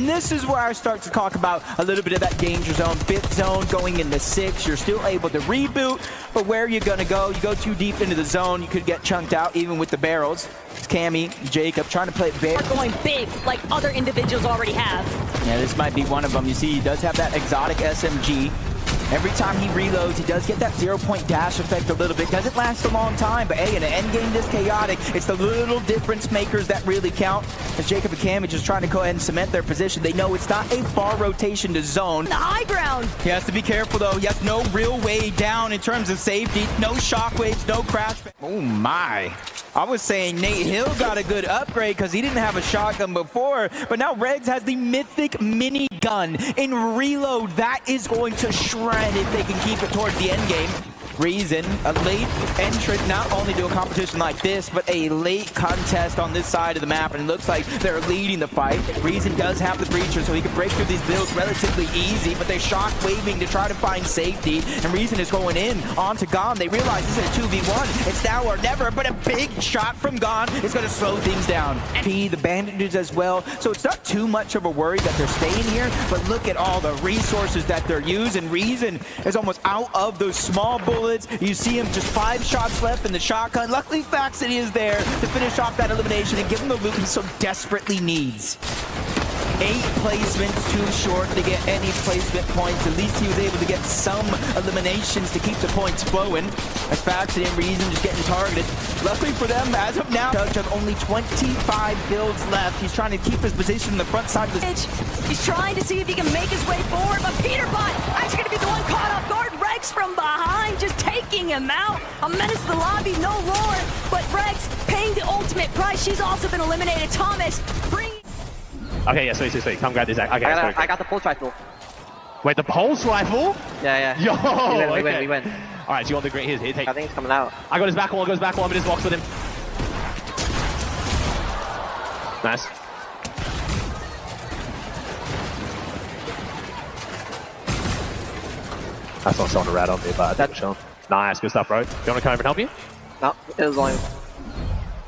And this is where I start to talk about a little bit of that danger zone, 5th zone, going into 6. You're still able to reboot, but where are you going to go? You go too deep into the zone, you could get chunked out even with the barrels. It's Cammy, Jacob trying to play it big. Going big like other individuals already have. Yeah, this might be one of them. You see, he does have that exotic SMG. Every time he reloads, he does get that 0-point dash effect a little bit. Doesn't last a long time, but hey, in an end game this chaotic, it's the little difference makers that really count. As Jacob and Cammy just trying to go ahead and cement their position, they know it's not a far rotation to zone. The high ground. He has to be careful though. He has no real way down in terms of safety. No shockwaves, no crash. Oh my. I was saying Nate Hill got a good upgrade because he didn't have a shotgun before, but now Regs has the Mythic Minigun. In reload, that is going to shred if they can keep it towards the end game. Reason, a late entrant not only to a competition like this, but a late contest on this side of the map, and it looks like they're leading the fight. Reason does have the breacher, so he can break through these builds relatively easy, but they're shock waving to try to find safety, and Reason is going in onto Gon. They realize this is a 2v1. It's now or never, but a big shot from Gon is going to slow things down. P, the bandages as well, so it's not too much of a worry that they're staying here, but look at all the resources that they're using. Reason is almost out of those small bullets. You see him just 5 shots left in the shotgun. Luckily, Faxity is there to finish off that elimination and give him the loot he so desperately needs. 8 placements, too short to get any placement points. At least he was able to get some eliminations to keep the points flowing. As Faxity and Reason just getting targeted. Luckily for them, as of now, Judge have only 25 builds left. He's trying to keep his position on the front side of the... He's trying to see if he can make his way forward, but Peterbot actually going to be the one caught off guard. Regs from behind, just taking him out. A menace to the lobby, no lore, but Regs paying the ultimate price. She's also been eliminated. Thomas, bring... Okay, yeah, sweet. Come grab this. Okay, I got the pulse rifle. Wait, the pulse rifle? Yeah. Yo! We win. Alright, so you want the great here, take. I think it's coming out. I got his back wall, I'm in his box with him. Nice. That's not someone to rat on me, but that's chilling. Nice, good stuff, bro. You want to come over and help you? No, it was only...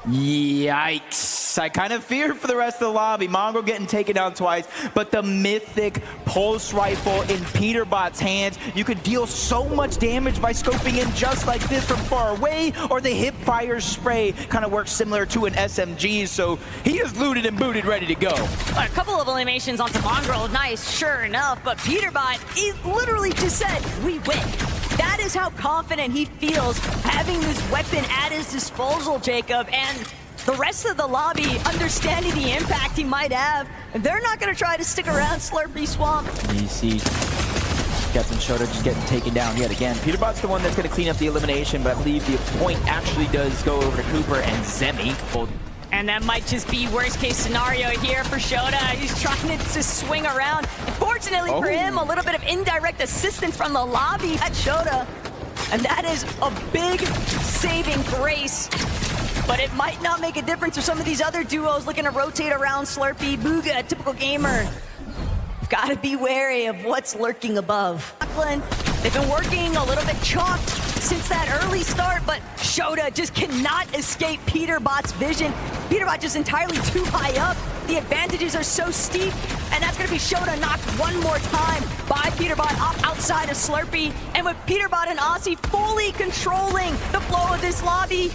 Yikes. I kind of fear for the rest of the lobby. Mongrel getting taken down twice, but the Mythic pulse rifle in Peterbot's hands, you could deal so much damage by scoping in just like this from far away, or the hip fire spray kind of works similar to an SMG, so he is looted and booted, ready to go. A couple of eliminations onto Mongrel, nice, sure enough, but Peterbot, he literally just said, we win. That is how confident he feels having this weapon at his disposal, Jacob, and the rest of the lobby understanding the impact he might have, and they're not going to try to stick around Slurpy Swamp. You see Guts and Shota just getting taken down yet again. Peterbot's the one that's going to clean up the elimination, but I believe the point actually does go over to Cooper and Zemi. And that might just be worst case scenario here for Shota. He's trying to swing around. Fortunately for him, a little bit of indirect assistance from the lobby at Shota. And that is a big saving grace. But it might not make a difference for some of these other duos looking to rotate around Slurpy. Booga, typical gamer. Gotta be wary of what's lurking above. They've been working a little bit chalked since that early start, but Shota just cannot escape Peterbot's vision. Peterbot just entirely too high up. The advantages are so steep, and that's going to be Shota knocked one more time by Peterbot off outside of Slurpy. And with Peterbot and Aussie fully controlling the flow of this lobby,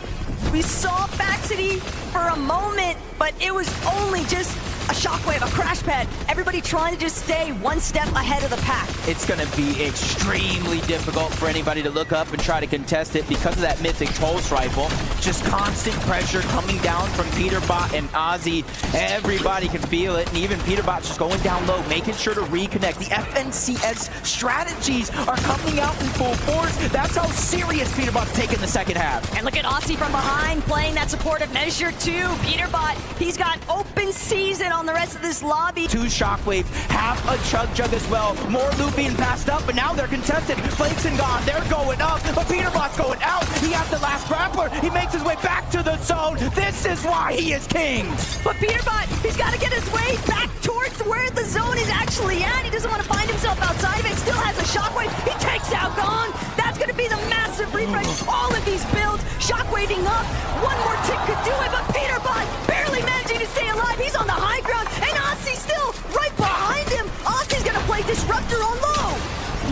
we saw Faxity for a moment, but it was only just a shockwave, a crash pad. Everybody trying to just stay one step ahead of the pack. It's going to be extremely difficult for anybody to look up and try to contest it because of that Mythic pulse rifle. Just constant pressure coming down from Peterbot and Ozzy. Everybody can feel it, and even Peterbot's just going down low, making sure to reconnect. The FNCS strategies are coming out in full force. That's how serious Peterbot's taking the second half. And look at Aussie from behind playing that supportive measure too. Peterbot, he's got open season on the rest of this lobby. 2 shockwaves, half a chug jug as well. More loot being passed up, but now they're contested. Flakes and Gone, they're going up, but Peterbot's going out. He has the last grappler. He makes his way back to the zone. This is why he is king. But Peterbot, he's got to get his way back towards where the zone is actually at. He doesn't want to find himself outside of it. Still has a shockwave. He takes out Gone. That's going to be the massive refresh. All of these builds, shockwaving up. One more tick could do it, but Peterbot barely managing to stay alive. He's on the high ground, and Aussie still right behind.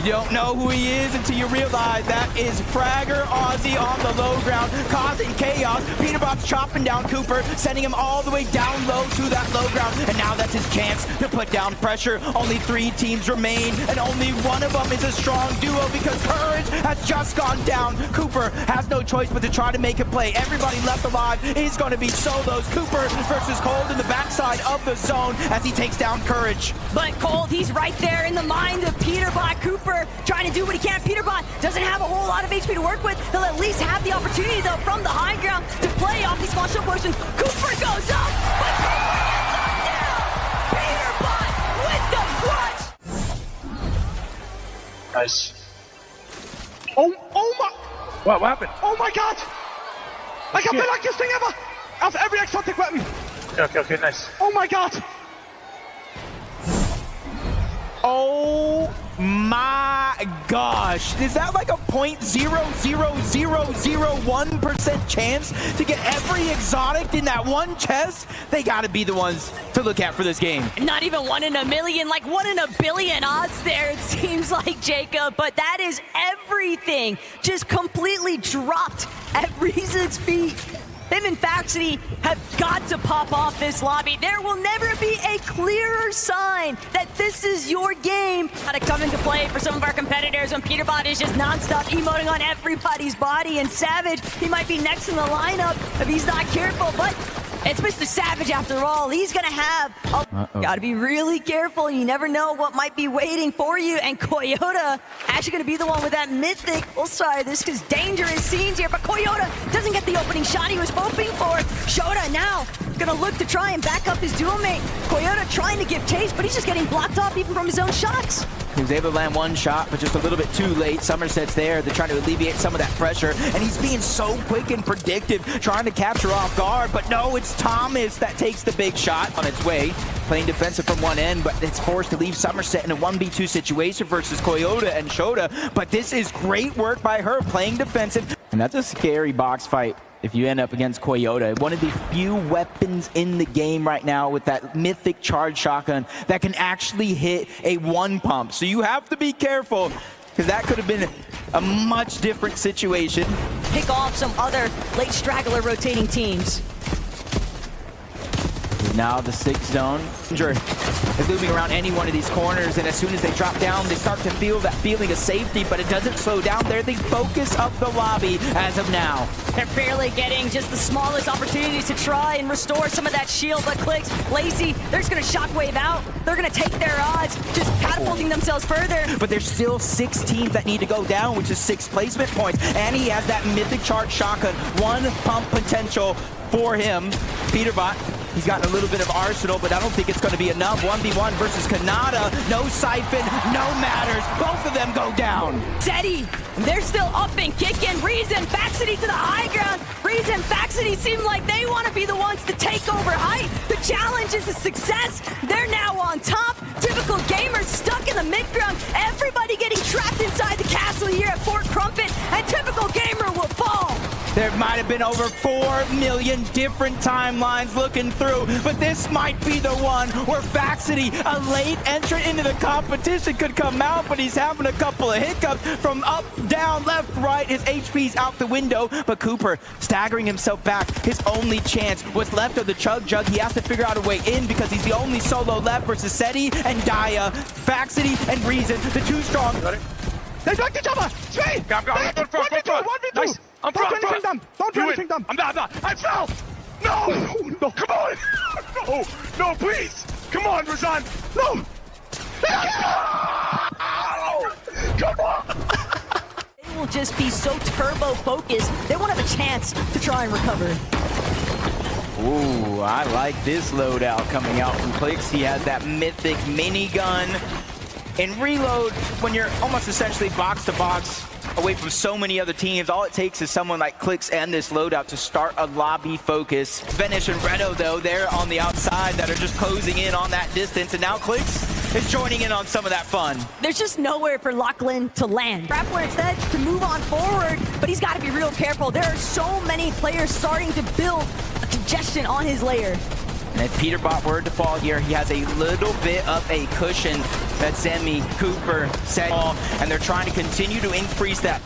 You don't know who he is until you realize that is Fragger Aussie on the low ground, causing chaos. Peterbot's chopping down Cooper, sending him all the way down low to that low ground, and now that's his chance to put down pressure. Only 3 teams remain, and only one of them is a strong duo because Courage has just gone down. Cooper has no choice but to try to make a play. Everybody left alive is going to be solos. Cooper versus Cold in the backside of the zone as he takes down Courage. But Cold, he's right there in the mind of Peterbot. Cooper trying to do what he can. Peterbot doesn't have a whole lot of HP to work with. He'll at least have the opportunity, though, from the high ground to play off these small shield potions. Cooper goes up, but Cooper gets knocked down! Peterbot with the clutch! Nice. Oh my! What happened? Oh my god! I got the luckiest thing ever! Of every exotic weapon! Okay, nice. Oh my god! Oh my gosh. Is that like a 0.00001% chance to get every exotic in that one chest? They gotta be the ones to look at for this game. Not even 1 in a million, like 1 in a billion odds there, it seems like, Jacob. But that is everything just completely dropped at Reason's feet. Him and Faxity have got to pop off this lobby. There will never be a clearer sign that this is your game. How to come into play for some of our competitors when Peterbot is just non-stop emoting on everybody's body. And Savage, he might be next in the lineup if he's not careful, but it's Mr. Savage after all. He's gonna have gotta be really careful. You never know what might be waiting for you. And Coyota actually gonna be the one with that Mythic. We'll sorry this because dangerous scenes here, but Coyota doesn't get the opening shot he was hoping for. Shota now gonna look to try and back up his dual mate. Coyota trying to give chase, but he's just getting blocked off even from his own shots. He was able to land 1 shot, but just a little bit too late. Somerset's there. They're trying to alleviate some of that pressure, and he's being so quick and predictive, trying to capture off guard. But no, it's Thomas that takes the big shot on its way. Playing defensive from one end, but it's forced to leave Somerset in a 1v2 situation versus Coyota and Shota. But this is great work by her, playing defensive. And that's a scary box fight if you end up against Coyota. One of the few weapons in the game right now with that Mythic charge shotgun that can actually hit a 1 pump. So you have to be careful, because that could have been a much different situation. Pick off some other late straggler rotating teams. Now the 6 zone. Is looming around any one of these corners, and as soon as they drop down, they start to feel that feeling of safety, but it doesn't slow down. They're the focus of the lobby as of now. They're barely getting just the smallest opportunities to try and restore some of that shield, but Clicks, Lazy, they're just gonna shockwave out. They're gonna take their odds, just catapulting themselves further. But there's still 6 teams that need to go down, which is 6 placement points, and he has that Mythic charge shotgun. 1 pump potential for him. Peterbot, he's got a little bit of arsenal, but I don't think it's going to be enough. 1v1 versus Kanata. No siphon, no matters. Both of them go down. Zeddy, they're still up and kicking. Reason, Faxity to the high ground. Reason, Faxity seem like they want to be the ones to take over height. The challenge is a success. They're now on top. Typical gamers stuck in the mid-ground. Everybody getting trapped inside the castle here at Fort Crumpet, and Typical Gamer will fall. There might have been over 4 million different timelines looking through, but this might be the one where Faxity, a late entrant into the competition, could come out, but he's having a couple of hiccups from up, down, left, right. His HP's out the window, but Cooper staggering himself back. His only chance was left of the Chug Jug. He has to figure out a way in because he's the only solo left versus Seti and Daya. Faxity and Reason, the 2 strong. They blocked each other! Sway! Go front. 1v2! Nice. I'm Don't do front. anything dumb! Don't do anything dumb! I'm not. I fell! No! No! Come on! No, please! Come on, Razan! No! Come on! They will just be so turbo focused, they won't have a chance to try and recover. Ooh, I like this loadout coming out from Clicks. He has that Mythic Minigun. In reload, when you're almost essentially box to box away from so many other teams, all it takes is someone like Clicks and this loadout to start a lobby focus. Venish and Redo, though, they're on the outside that are just closing in on that distance, and now Clicks is joining in on some of that fun. There's just nowhere for Lachlan to land. Grappler instead to move on forward, but he's got to be real careful. There are so many players starting to build a congestion on his layer. And if Peterbot were to fall here, he has a little bit of a cushion That's Zemi, Cooper, set all, and they're trying to continue to increase that.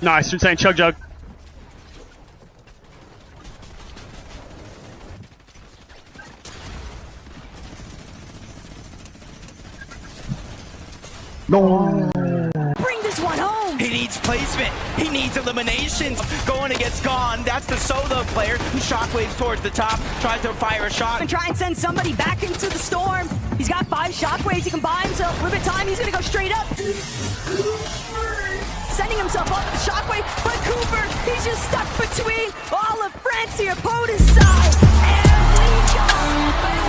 Nice, insane chug jug. Bring this one home. He needs placement. He needs eliminations. Going against Gone. That's the solo player who shockwaves towards the top, tries to fire a shot. And try and send somebody back into the storm. He's got 5 shockwaves. He can buy himself a little bit of time. He's going to go straight up. Sending himself up with the shockwave. But Cooper, he's just stuck between all of France here. POTUS side. And we go.